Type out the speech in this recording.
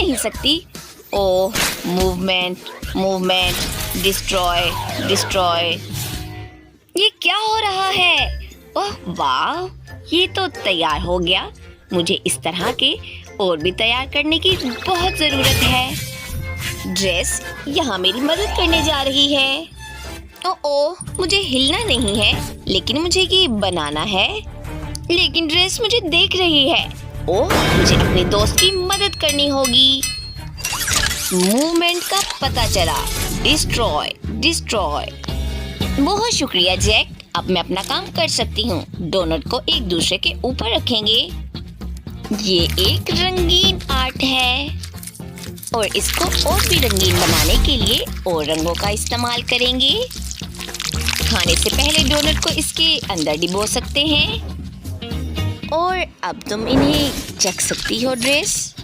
नहीं सकती। ओह, movement, movement, destroy, destroy. ये क्या हो रहा है? ओह वाह, ये तो तैयार हो गया। मुझे इस तरह के और भी तैयार करने की बहुत ज़रूरत है। ड्रेस यहाँ मेरी मदद करने जा रही है। ओह, मुझे हिलना नहीं है, लेकिन मुझे ये बनाना है। लेकिन ड्रेस मुझे देख रही है। ओह, मुझे अपने दोस्त की मदद करनी होगी। मूवमेंट का पता चला। Destroy, destroy. बहुत शुक्रिया जैक, अब मैं अपना काम कर सकती हूँ। डोनट को एक दूसरे के ऊपर रखेंगे। ये एक रंगीन आर्ट है और इसको और भी रंगीन बनाने के लिए और रंगों का इस्तेमाल करेंगे। खाने से पहले डोनट को इसके अंदर डिबो सकते हैं और अब तुम इन्हें चख सकती हो ड्रेस।